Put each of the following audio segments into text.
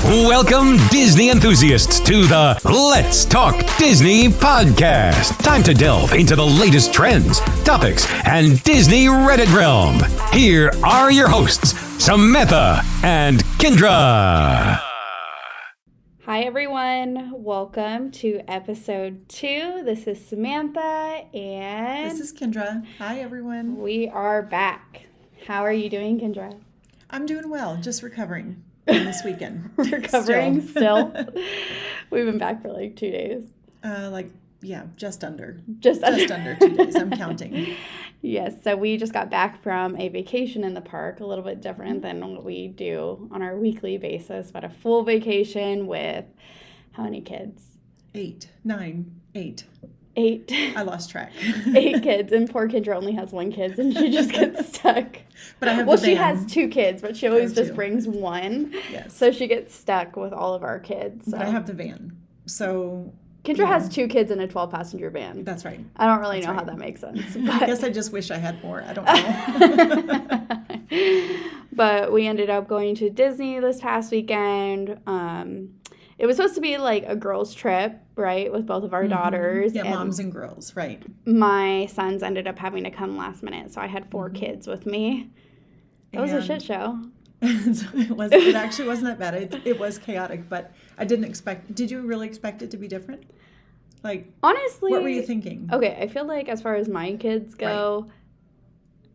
Welcome, Disney enthusiasts, to the Let's Talk Disney podcast. Time to delve into the latest trends, topics, and Disney Reddit realm. Here are your hosts, Samantha and Kindra. Hi, everyone. Welcome to episode 2. This is Samantha and... This is Kindra. Hi, everyone. We are back. How are you doing, Kindra? I'm doing well. Just recovering from this weekend. Recovering still? We've been back for like 2 days. Just under. Just under 2 days. I'm counting. Yes, so we just got back from a vacation in the park, a little bit different than what we do on our weekly basis, but a full vacation with how many kids? 8, 9, 8. 8. I lost track. 8 kids, and poor Kindra only has 1 kid, and she just gets stuck. But I have Well, the she van. has 2 kids, but she always just 2. brings 1. Yes. So she gets stuck with all of our kids. So. But I have the van. So... Kindra has 2 kids in a 12-passenger van. That's right. I don't really know how that makes sense. But... I guess I just wish I had more. I don't know. But we ended up going to Disney this past weekend. It was supposed to be like a girls' trip, right, with both of our daughters. Yeah, moms and girls, right. My sons ended up having to come last minute, so I had 4 kids with me. That was a shit show. It actually wasn't that bad. It was chaotic, but I didn't expect... Did you really expect it to be different? Like, honestly, what were you thinking? Okay, I feel like as far as my kids go, right.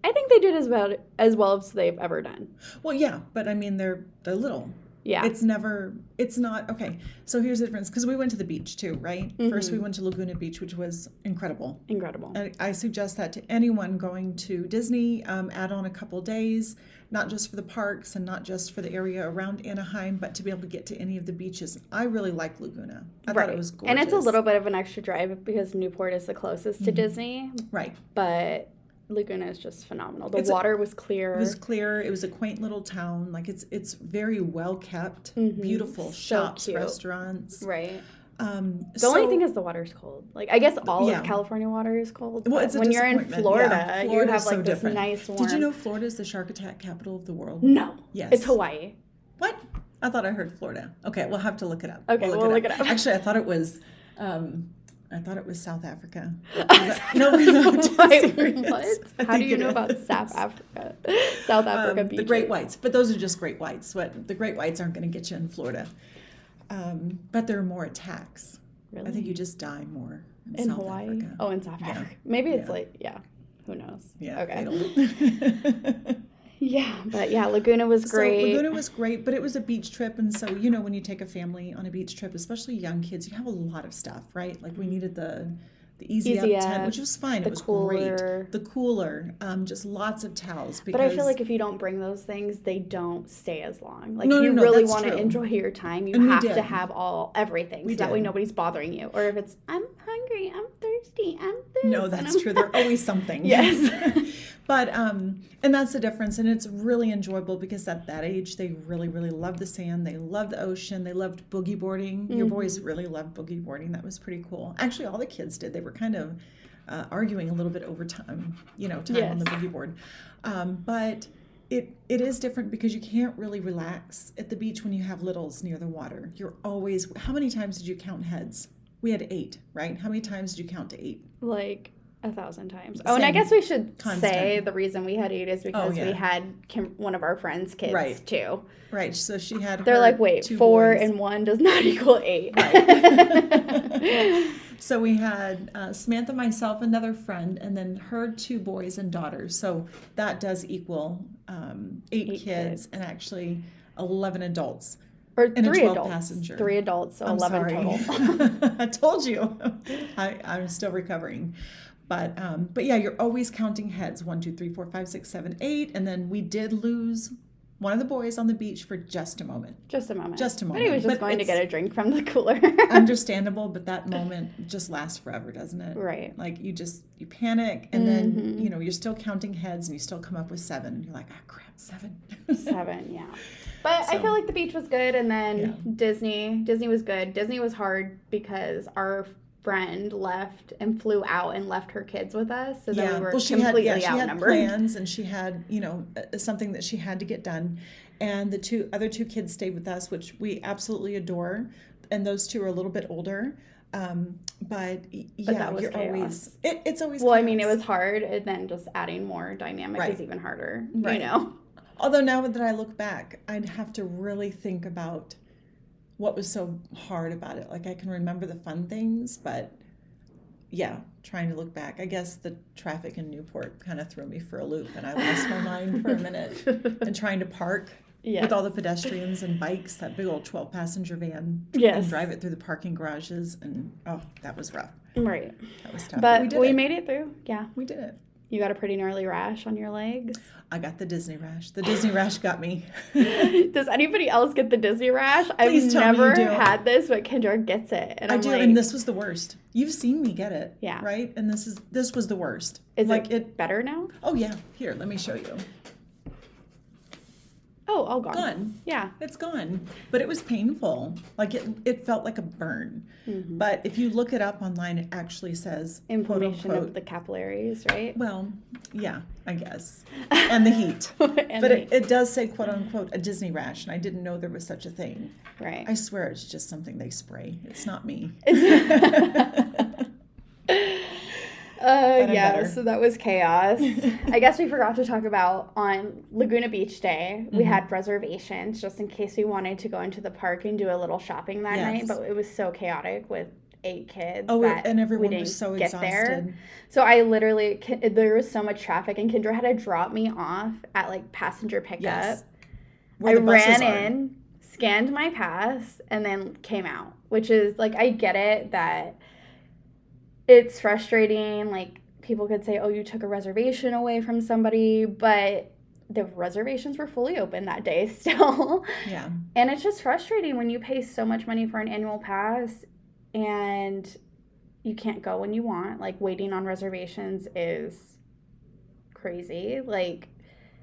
I think they did as well as they've ever done. Well, yeah, but I mean, they're little. Yeah. It's not, okay, so here's the difference, because we went to the beach too, right? Mm-hmm. First we went to Laguna Beach, which was incredible. Incredible. I suggest that to anyone going to Disney, add on a couple days, not just for the parks and not just for the area around Anaheim, but to be able to get to any of the beaches. I really like Laguna. I thought it was gorgeous. And it's a little bit of an extra drive because Newport is the closest to Disney. Right. But Laguna is just phenomenal. The water was clear. It was clear. It was a quaint little town. Like it's very well kept. Beautiful shops, cute. Restaurants. Right. The only thing is the water's cold. Like, I guess all of California water is cold. Well, it's when you're in Florida, you have like this different. Nice warm. Did you know Florida is the shark attack capital of the world? No. Yes. It's Hawaii. What? I thought I heard Florida. Okay, we'll have to look it up. Okay, we'll look it up. Actually, I thought it was South Africa. No, wait, what? How do you know about South Africa? South Africa beaches. The Great Whites, but those are just Great Whites. The Great Whites aren't going to get you in Florida. But there are more attacks. Really? I think you just die more in South Hawaii. Africa. Oh, in South Africa. Maybe it's who knows? Yeah. Okay. Yeah, but Laguna was great. So Laguna was great, but it was a beach trip, and so when you take a family on a beach trip, especially young kids, you have a lot of stuff, right? Like we needed the easy up tent, which was fine. It was cooler. Great. The cooler, just lots of towels. But I feel like if you don't bring those things, they don't stay as long. Like if you really want to enjoy your time, you have to have everything, so that way nobody's bothering you. Or if it's, I'm hungry, I'm thirsty, I'm this. No, that's true. There's always something. Yes. But, and that's the difference. And it's really enjoyable because at that age, they really, really love the sand. They love the ocean. They loved boogie boarding. Your boys really loved boogie boarding. That was pretty cool. Actually, all the kids did. They were kind of arguing a little bit over time, time on the boogie board. But it is different because you can't really relax at the beach when you have littles near the water. You're always, how many times did you count heads? We had 8, right? How many times did you count to 8? Like 1,000 times. Oh, and I guess we should say the reason we had 8 is because we had one of our friends' kids too. Right. So she had. They're like, wait, 4 and 1 does not equal 8. Right. So we had Samantha, myself, another friend, and then her 2 boys and daughters. So that does equal 8 kids and actually 11 adults. Or and 3 a 12 adults. passenger. 3 adults, so 11 total. I told you. I'm still recovering. But yeah, you're always counting heads. 1, 2, 3, 4, 5, 6, 7, 8. And then we did lose one of the boys on the beach for just a moment. Just a moment. But he was just going to get a drink from the cooler. Understandable, but that moment just lasts forever, doesn't it? Right. Like you panic, and then, you're still counting heads, and you still come up with 7. And you're like, crap, 7. 7, yeah. But I feel like the beach was good, and then Disney was good. Disney was hard because our friend left and flew out and left her kids with us, so then we were completely outnumbered. She had plans, and she had something that she had to get done, And the other two kids stayed with us, which we absolutely adore. And those two are a little bit older. But yeah, you're always, it's always well, chaos. I mean, it was hard, and then just adding more dynamic is even harder, you know? Although now that I look back, I'd have to really think about what was so hard about it. Like, I can remember the fun things, but yeah, trying to look back. I guess the traffic in Newport kind of threw me for a loop, and I lost my mind for a minute. And trying to park with all the pedestrians and bikes, that big old 12-passenger van, and drive it through the parking garages, and that was rough. Right. That was tough. But we made it through. Yeah. We did it. You got a pretty gnarly rash on your legs. I got the Disney rash. The Disney rash got me. Does anybody else get the Disney rash? I've never had this, but Kindra gets it. And I do, and this was the worst. You've seen me get it. Yeah. Right? And this was the worst. Is it better now? Oh, yeah. Here, let me show you. Oh, all gone. Gone. Yeah. It's gone. But it was painful. Like, it felt like a burn. Mm-hmm. But if you look it up online, it actually says inflammation of the capillaries, right? Well, yeah, I guess. And the heat. But it does say, quote unquote, a Disney rash, and I didn't know there was such a thing. Right. I swear it's just something they spray. It's not me. Yeah, so that was chaos. I guess we forgot to talk about on Laguna Beach Day, we had reservations just in case we wanted to go into the park and do a little shopping that night, but it was so chaotic with 8 kids and everyone was so exhausted. There. So I literally, there was so much traffic, and Kindra had to drop me off at like passenger pickup. Yes. I ran in, scanned my pass, and then came out, which is like, I get it that it's frustrating. Like, people could say, oh, you took a reservation away from somebody, but the reservations were fully open that day still. Yeah. And it's just frustrating when you pay so much money for an annual pass and you can't go when you want. Like, waiting on reservations is crazy. Like,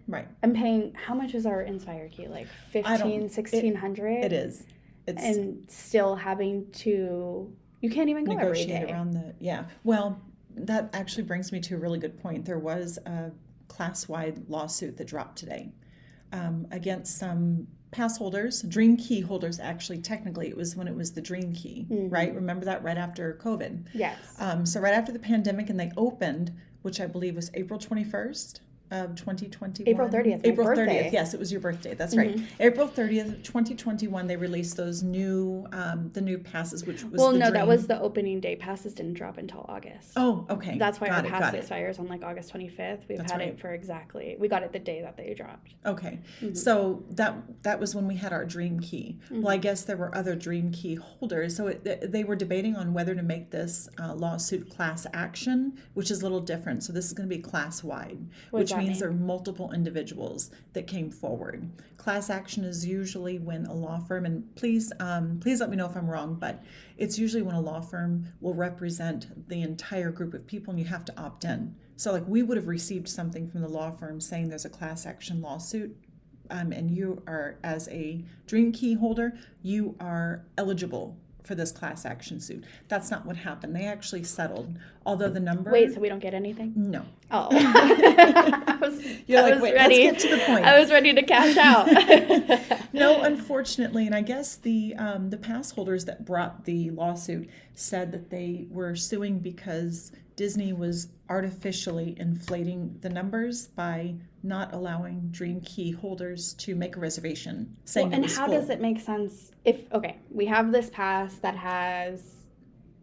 right. I'm paying, how much is our Inspire key? Like $1,600? It is. And still having to, you can't even go negotiate every day. Around well, that actually brings me to a really good point. There was a class-wide lawsuit that dropped today against some pass holders, Dream Key holders. Actually, technically, it was when it was the Dream Key, right? Remember that, right after COVID? Yes. So right after the pandemic, and they opened, which I believe was April 21st of 2021. April 30th. April 30th. Yes, it was your birthday. That's right. April 30th, 2021. They released those new, the new passes, which was that was the opening day. Passes didn't drop until August. Oh, okay. That's why our pass expires on like August 25th. We've had it for we got it the day that they dropped. Okay, so that was when we had our Dream Key. Well, I guess there were other Dream Key holders, so they were debating on whether to make this lawsuit class action, which is a little different. So this is going to be class wide, which means there are multiple individuals that came forward. Class action is usually when a law firm, and please let me know if I'm wrong, but it's usually when a law firm will represent the entire group of people and you have to opt in. So like, we would have received something from the law firm saying there's a class action lawsuit, and you are, as a Dream Key holder, you are eligible for this class action suit. That's not what happened. They actually settled, although the number... Wait, so we don't get anything? No. Oh. Let's get to the point. I was ready to cash out. No, unfortunately, and I guess the pass holders that brought the lawsuit said that they were suing because Disney was artificially inflating the numbers by not allowing Dream Key holders to make a reservation, saying it was full. Does it make sense if, we have this pass that has,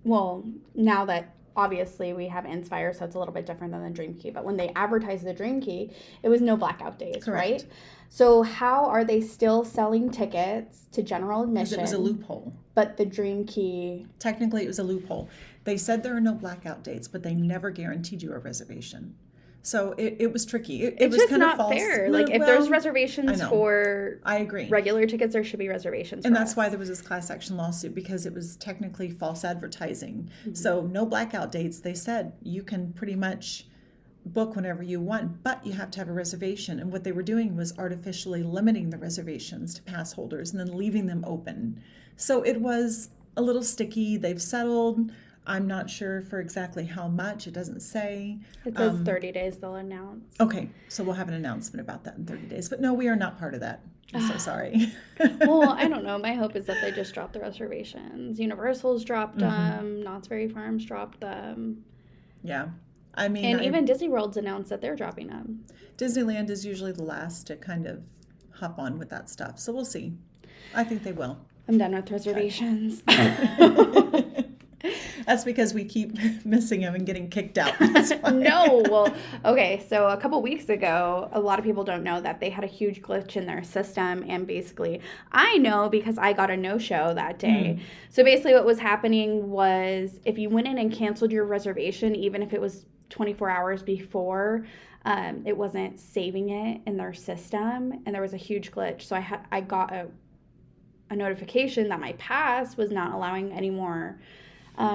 now that obviously we have Inspire, so it's a little bit different than the Dream Key, but when they advertised the Dream Key, it was no blackout days, correct, right? So how are they still selling tickets to general admission? Because it was a loophole. But the Dream Key... Technically, it was a loophole. They said there are no blackout dates, but they never guaranteed you a reservation. So it was tricky. It was just kind not of false. fair. Like, if there's reservations for I agree. regular tickets, there should be reservations and that's why there was this class action lawsuit, because it was technically false advertising. So no blackout dates. They said you can pretty much book whenever you want, but you have to have a reservation. And what they were doing was artificially limiting the reservations to pass holders and then leaving them open. So it was a little sticky. They've settled. I'm not sure for exactly how much. It doesn't say. It says 30 days they'll announce. Okay, so we'll have an announcement about that in 30 days. But no, we are not part of that. I'm so sorry. Well, I don't know. My hope is that they just drop the reservations. Universal's dropped them. Knott's Berry Farms dropped them. Yeah. I mean, and even Disney World's announced that they're dropping them. Disneyland is usually the last to kind of hop on with that stuff. So we'll see. I think they will. I'm done with reservations. That's because we keep missing them and getting kicked out. No, well, okay, so a couple weeks ago, a lot of people don't know that they had a huge glitch in their system, and basically, I know because I got a no-show that day. So basically what was happening was if you went in and canceled your reservation, even if it was 24 hours before, it wasn't saving it in their system, and there was a huge glitch. So I got a notification that my pass was not allowing any more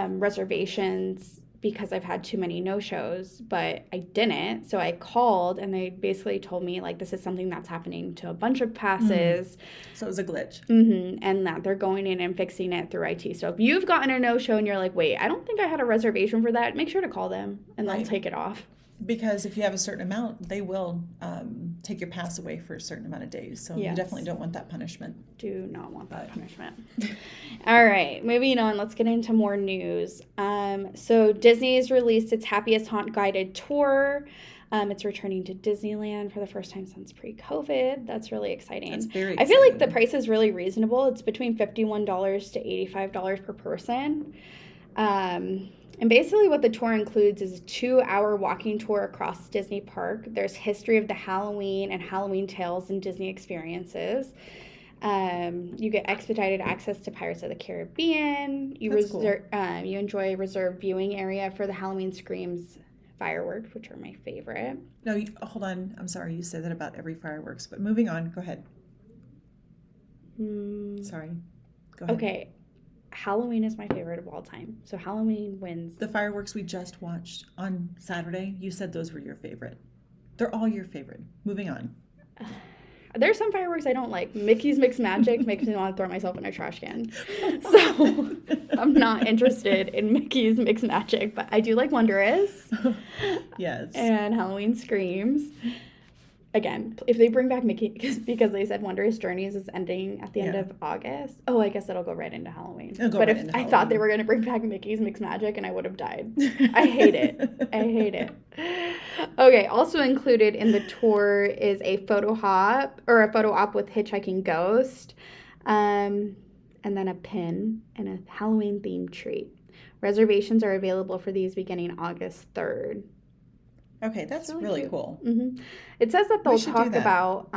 reservations because I've had too many no-shows, but I didn't. So I called, and they basically told me, like, this is something that's happening to a bunch of passes. So it was a glitch. And that they're going in and fixing it through IT. So if you've gotten a no-show and you're like, wait, I don't think I had a reservation for that, make sure to call them, and they'll take it off. Because if you have a certain amount, they will take your pass away for a certain amount of days. So you definitely don't want that punishment. Do not want that punishment. All right, moving on. Let's get into more news. So Disney has released its Happiest Haunt guided tour. It's returning to Disneyland for the first time since pre-COVID. That's really exciting. That's very exciting. I feel like the price is really reasonable. It's between $51 to $85 per person. And basically what the tour includes is a 2-hour walking tour across Disney Park. There's history of the Halloween and Halloween tales and Disney experiences. You get expedited access to Pirates of the Caribbean. You enjoy a reserved viewing area for the Halloween Screams fireworks, which are my favorite. No, hold on. I'm sorry. You said that about every fireworks. But moving on. Go ahead. Sorry. Go ahead. Okay. Halloween is my favorite of all time. So Halloween wins. The fireworks we just watched on Saturday, you said those were your favorite. They're all your favorite. Moving on. There's some fireworks I don't like. Mickey's Mixed Magic makes me want to throw myself in a trash can. So I'm not interested in Mickey's Mixed Magic, but I do like Wondrous. Yes. And Halloween Screams. Again, if they bring back Mickey, because they said Wondrous Journeys is ending at the end of August. Oh, I guess it'll go right into Halloween. But if I thought they were going to bring back Mickey's Mixed Magic, and I would have died. I hate it. Okay, also included in the tour is a photo op with Hitchhiking Ghost, and then a pin and a Halloween themed treat. Reservations are available for these beginning August 3rd. Okay, that's really cool. Mm-hmm. It says that they'll talk about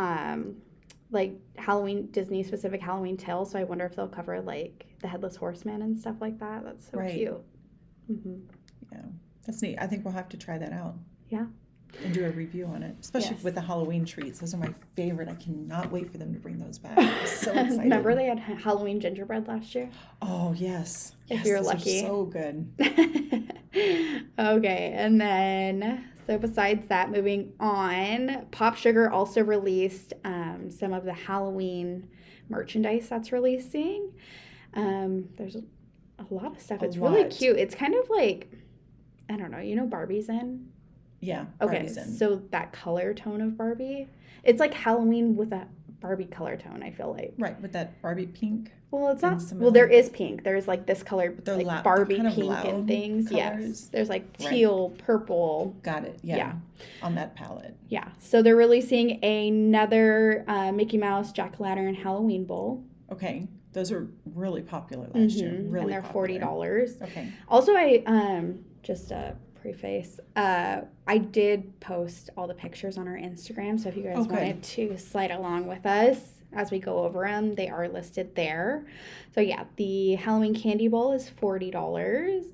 like Halloween, Disney specific Halloween tales. So I wonder if they'll cover like the Headless Horseman and stuff like that. That's so cute. Mm-hmm. Yeah, that's neat. I think we'll have to try that out. Yeah. And do a review on it, especially with the Halloween treats. Those are my favorite. I cannot wait for them to bring those back. I'm so excited. Remember they had Halloween gingerbread last year? Oh, yes. If you're lucky. So good. Okay, and then, so besides that, moving on, Pop Sugar also released some of the Halloween merchandise that's releasing. There's a lot of stuff. It's really cute. It's kind of like, I don't know, you know Barbie's in? Yeah. Okay, so that color tone of Barbie, it's like Halloween with a Barbie color tone, I feel like. Right, with that Barbie pink. Well, it's not. Well, there is pink. There's like this color, like Barbie kind of pink and things. Colors. Yes. There's like teal, purple. Got it. Yeah. On that palette. Yeah. So they're releasing another Mickey Mouse Jack-o'-lantern Halloween bowl. Okay. Those were really popular last year. Really, and they're popular. $40. Okay. Also, I just a preface. I did post all the pictures on our Instagram, so if you guys wanted to slide along with us as we go over them, they are listed there. So yeah, the Halloween candy bowl is $40.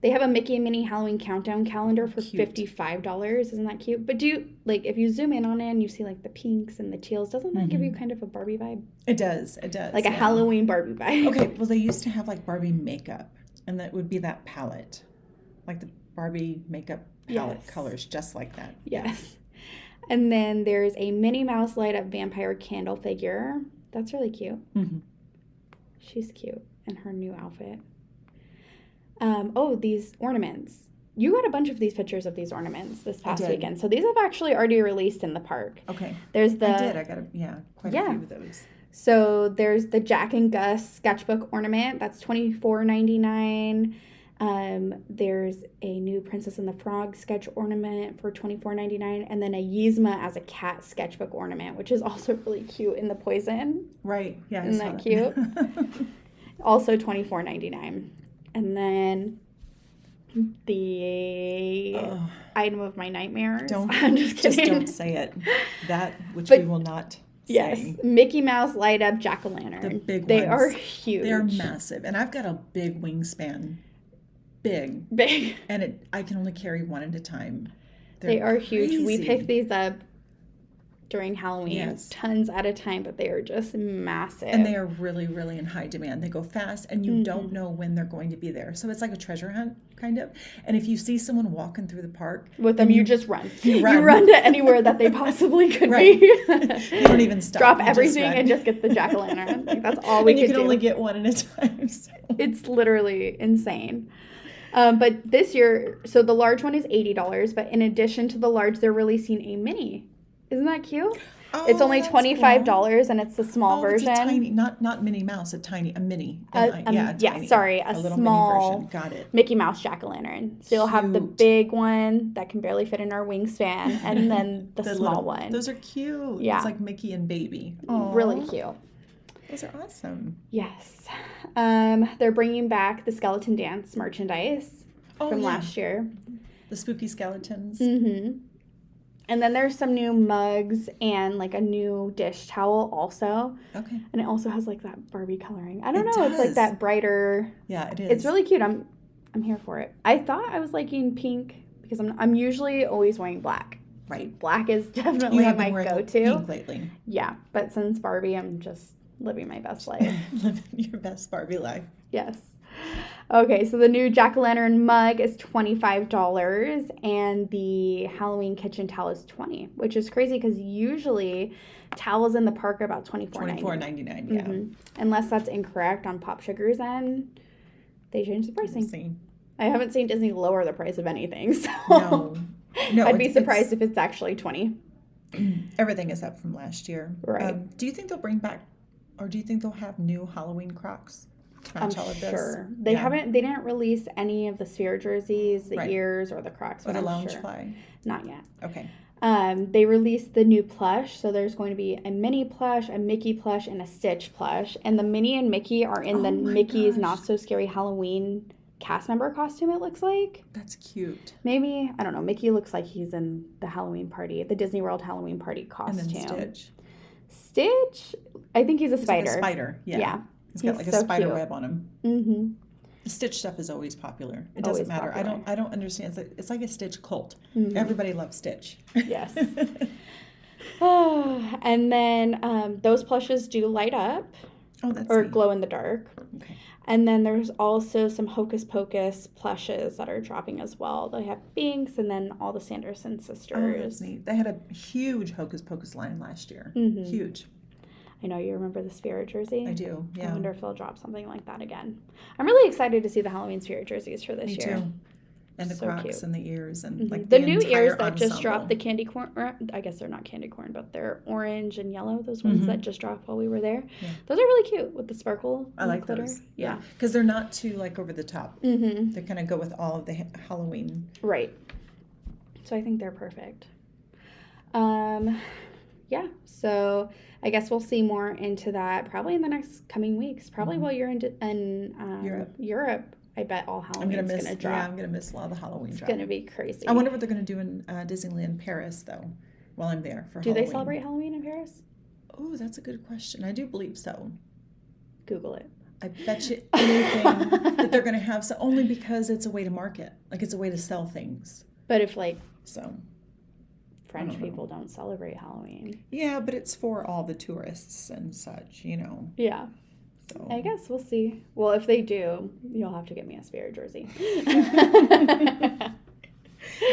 They have a Mickey and Minnie Halloween countdown calendar for $55. Isn't that cute? But if you zoom in on it and you see like the pinks and the teals, doesn't that give you kind of a Barbie vibe? It does. Like a Halloween Barbie vibe. Okay, well they used to have like Barbie makeup, and that would be that palette. Like the Barbie makeup palette colors, just like that. Yes. And then there's a Minnie Mouse light up vampire candle figure. That's really cute. Mm-hmm. She's cute in her new outfit. These ornaments. You got a bunch of these pictures of these ornaments this past weekend. So these have actually already released in the park. Okay. There's the... I did. I got quite a few of those. So there's the Jack and Gus sketchbook ornament. That's $24.99. There's a new Princess and the Frog sketch ornament for $24.99. And then a Yzma as a cat sketchbook ornament, which is also really cute in the poison. Right. Yeah. Isn't that cute? Also $24.99. And then... the item of my nightmares. I'm just kidding. Just don't say it. That which we will not say. Yes, Mickey Mouse light up jack-o'-lantern. The big ones. They are huge. They're massive, and I've got a big wingspan. Big. And I can only carry one at a time. They are huge. Crazy. We picked these up during Halloween, tons at a time, but they are just massive. And they are really, really in high demand. They go fast, and you don't know when they're going to be there. So it's like a treasure hunt, kind of. And if you see someone walking through the park... with them, you just run. You run to anywhere that they possibly could be. You don't even stop. Drop everything and just get the jack-o'-lantern. Like, that's all we could do. And you can only get one at a time. So. It's literally insane. But this year, so the large one is $80, but in addition to the large, they're releasing a mini. Isn't that cute? Oh, it's only $25, cool. And it's the small version. It's a tiny, not Minnie Mouse, a mini. Tiny. Sorry, a little small mini version. Got it. Mickey Mouse jack-o'-lantern. So you'll have the big one that can barely fit in our wingspan, and then the small one. Those are cute. Yeah. It's like Mickey and Baby. Aww. Really cute. Those are awesome. Yes. They're bringing back the skeleton dance merchandise from last year. The spooky skeletons. Mm-hmm. And then there's some new mugs and like a new dish towel also. Okay. And it also has like that Barbie coloring. I don't know. It's like that brighter. Yeah, it is. It's really cute. I'm here for it. I thought I was liking pink because I'm usually always wearing black. Right. Black is definitely my go-to. Pink lately. Yeah, but since Barbie, I'm just living my best life. Living your best Barbie life. Yes. Okay, so the new jack-o'-lantern mug is $25, and the Halloween kitchen towel is $20, which is crazy because usually towels in the park are about $24.99. Yeah. Mm-hmm. Unless that's incorrect on Pop Sugar's end, they change the pricing. I haven't seen Disney lower the price of anything, so no, I'd be surprised if it's actually $20. Everything is up from last year. Right. Do you think they'll bring back, or do you think they'll have new Halloween Crocs? I'm sure. They didn't release any of the sphere jerseys, the ears, or the Crocs. Or the Loungefly? Not yet. Okay. They released the new plush, so there's going to be a Minnie plush, a Mickey plush, and a Stitch plush. And the Minnie and Mickey are in the Mickey's Not So Scary Halloween cast member costume, it looks like. That's cute. Maybe, I don't know, Mickey looks like he's in the Halloween party, the Disney World Halloween party costume. And then Stitch, I think he's a spider. Like a spider, yeah. He's got like a spider web on him. Mm-hmm. The Stitch stuff is always popular. It doesn't matter. Popular. I don't understand. It's like a Stitch cult. Mm-hmm. Everybody loves Stitch. Yes. And then those plushes do light up. Oh, that's or neat. Glow in the dark. Okay. And then there's also some Hocus Pocus plushes that are dropping as well. They have Binks and then all the Sanderson sisters. Oh, that's neat. They had a huge Hocus Pocus line last year. Mm-hmm. Huge. I know you remember the Spirit jersey. I do, yeah. I wonder if they'll drop something like that again. I'm really excited to see the Halloween Spirit jerseys for this year. Me too. And the Crocs cute. And the ears and like the new ears that ensemble. just dropped, the candy corn, or I guess they're not candy corn, but they're orange and yellow. Those ones that just dropped while we were there. Yeah. Those are really cute with the sparkle. I like glitter. Those. Yeah, because they're not too like over the top. Mm-hmm. They kind of go with all of the Halloween. Right. So I think they're perfect. Yeah. So I guess we'll see more into that probably in the next coming weeks. Probably while you're in Europe. I bet all Halloween's going to drop. Yeah, I'm going to miss a lot of the Halloween drop. It's going to be crazy. I wonder what they're going to do in Disneyland Paris, though, while I'm there for Halloween. Do they celebrate Halloween in Paris? Oh, that's a good question. I do believe so. Google it. I bet you anything that they're going to have, so only because it's a way to market. Like, it's a way to sell things. But if, French people don't celebrate Halloween. Yeah, but it's for all the tourists and such, Yeah. So. I guess we'll see. Well, if they do, you'll have to get me a Spirit jersey.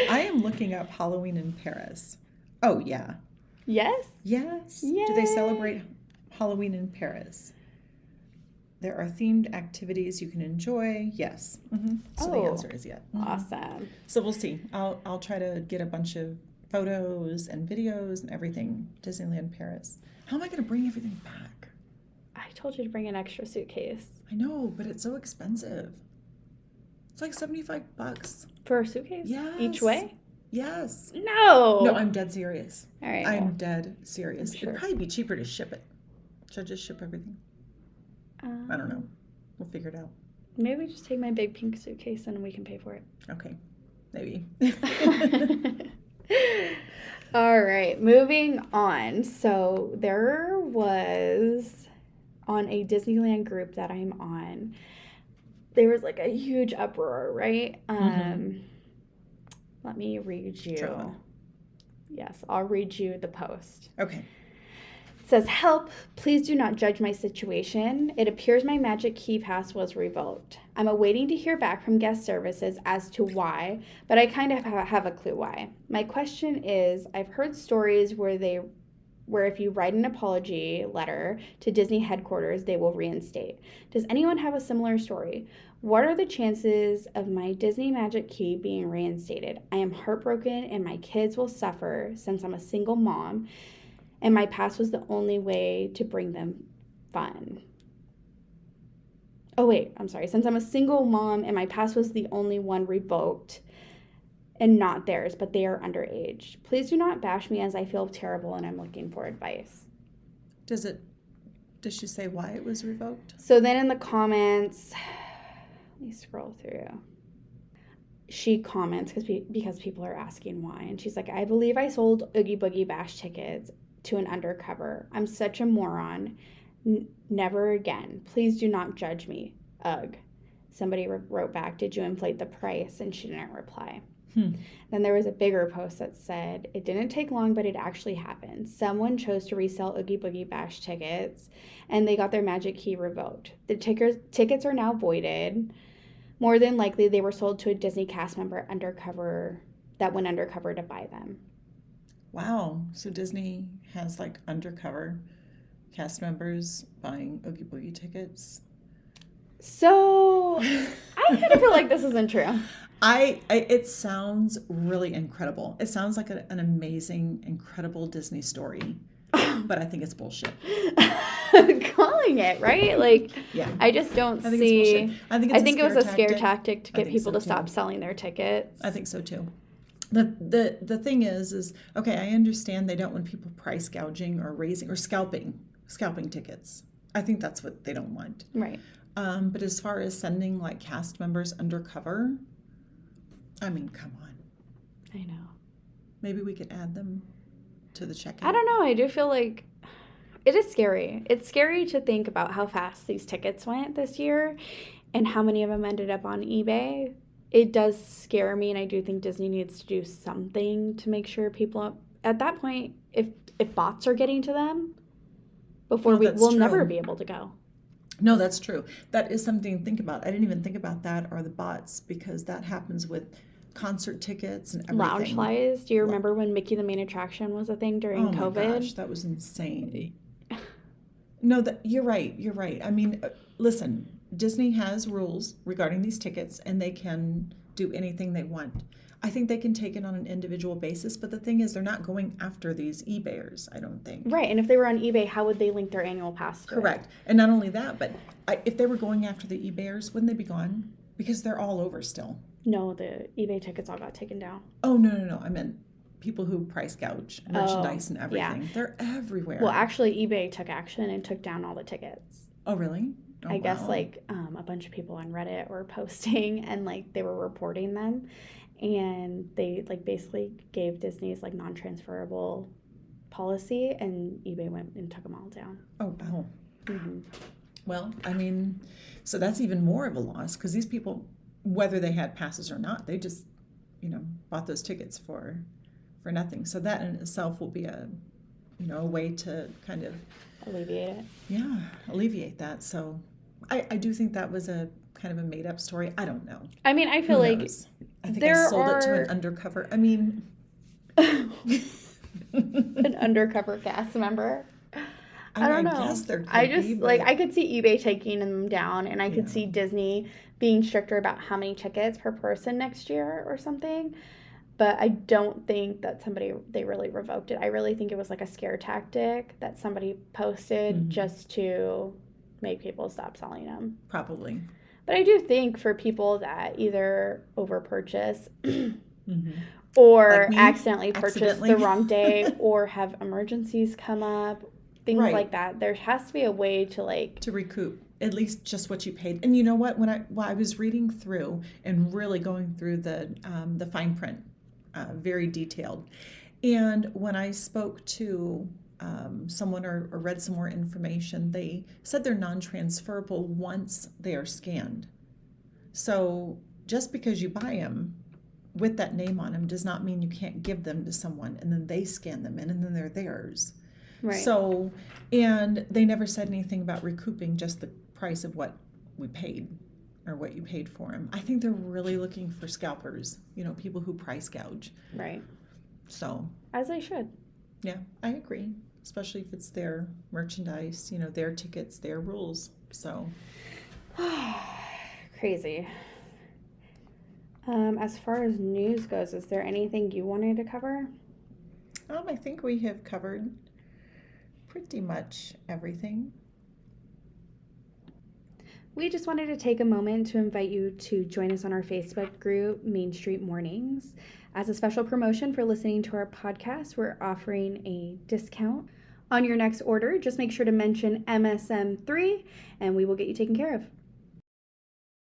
I am looking up Halloween in Paris. Oh, yeah. Yes? Yes. Yay. Do they celebrate Halloween in Paris? There are themed activities you can enjoy. Yes. Mm-hmm. So the answer is yes. Mm-hmm. Awesome. So we'll see. I'll try to get a bunch of photos and videos and everything. Disneyland Paris. How am I going to bring everything back? I told you to bring an extra suitcase. I know, but it's so expensive. It's like $75 for a suitcase. Yes. Each way. Yes. No, I'm dead serious. All right. I'm dead serious. Sure. It'd probably be cheaper to ship it. Should I just ship everything? I don't know. We'll figure it out. Maybe just take my big pink suitcase and we can pay for it. Okay. Maybe. All right. Moving on. So there was on a Disneyland group that I'm on, there was like a huge uproar, right? Let me read you. Drama. Yes, I'll read you the post. Okay. It says, "Help, please do not judge my situation. It appears my Magic Key Pass was revoked. I'm awaiting to hear back from guest services as to why, but I kind of have a clue why. My question is, I've heard stories where if you write an apology letter to Disney headquarters, they will reinstate. Does anyone have a similar story? What are the chances of my Disney Magic Key being reinstated? I am heartbroken and my kids will suffer since I'm a single mom and my pass was the only way to bring them fun." Oh, wait, I'm sorry. "Since I'm a single mom and my pass was the only one revoked and not theirs, but they are underage. Please do not bash me as I feel terrible and I'm looking for advice." Does she say why it was revoked? So then in the comments, let me scroll through. She comments because people are asking why. And she's like, "I believe I sold Oogie Boogie Bash tickets to an undercover. I'm such a moron. Never again. Please do not judge me. Ugh." Somebody wrote back, "Did you inflate the price?" And she didn't reply. Then there was a bigger post that said, "It didn't take long, but it actually happened. Someone chose to resell Oogie Boogie Bash tickets, and they got their Magic Key revoked. The tickets are now voided. More than likely, they were sold to a Disney cast member that went undercover to buy them." Wow. So Disney has like undercover cast members buying Oogie Boogie tickets? So I kind of feel like this isn't true. It sounds really incredible. It sounds like an amazing, incredible Disney story, but I think it's bullshit. Calling it, right? Like, yeah. I just don't think see. It's bullshit. I think it was a scare tactic to get people to stop selling their tickets. I think so too. The thing is okay, I understand they don't want people price gouging or raising or scalping tickets. I think that's what they don't want. Right. But as far as sending like cast members undercover, I mean, come on. I know. Maybe we could add them to the checkout. I don't know. I do feel like it is scary. It's scary to think about how fast these tickets went this year and how many of them ended up on eBay. It does scare me, and I do think Disney needs to do something to make sure people, at that point, if bots are getting to them, we'll never be able to go. No, that's true. That is something to think about. I didn't even think about that or the bots, because that happens with concert tickets and everything. Loungeflies. Do you remember when Mickey the Main Attraction was a thing during COVID? Oh my gosh, that was insane. No, you're right. I mean, listen, Disney has rules regarding these tickets, and they can do anything they want. I think they can take it on an individual basis, but the thing is, they're not going after these eBayers, I don't think. Right, and if they were on eBay, how would they link their annual pass to Correct. And not only that, but if they were going after the eBayers, wouldn't they be gone? Because they're all over still. No, the eBay tickets all got taken down. Oh, no. I meant people who price gouge merchandise and everything. Yeah. They're everywhere. Well, actually, eBay took action and took down all the tickets. Oh, really? Oh, I guess like a bunch of people on Reddit were posting and like they were reporting them, and they like basically gave Disney's like non-transferable policy, and eBay went and took them all down. Oh, wow. Mm-hmm. Well, I mean, so that's even more of a loss, because these people, whether they had passes or not, they just, bought those tickets for nothing. So that in itself will be a way to kind of alleviate it. Yeah, alleviate that. So I do think that was a kind of a made up story. I don't know. I mean, I feel like I think I sold it to an undercover. I mean, an undercover cast member. I don't know. Guess there could I just be, but... like I could see eBay taking them down, and I could see Disney being stricter about how many tickets per person next year or something. But I don't think that they really revoked it. I really think it was like a scare tactic that somebody posted just to make people stop selling them. Probably. But I do think for people that either overpurchase or like accidentally purchase the wrong day or have emergencies come up, things like that, there has to be a way to recoup at least just what you paid. And you know what? When I was reading through and really going through the fine print, very detailed, and when I spoke to someone or read some more information, they said they're non-transferable once they are scanned. So just because you buy them with that name on them does not mean you can't give them to someone and then they scan them in and then they're theirs. Right. So, and they never said anything about recouping just the price of what we paid or what you paid for them. I think they're really looking for scalpers, people who price gouge. Right. So. As they should. Yeah, I agree. Especially if it's their merchandise, their tickets, their rules. So. Crazy. As far as news goes, is there anything you wanted to cover? I think we have covered pretty much everything. We just wanted to take a moment to invite you to join us on our Facebook group, Main Street Mornings. As a special promotion for listening to our podcast, we're offering a discount on your next order. Just make sure to mention MSM3 and we will get you taken care of.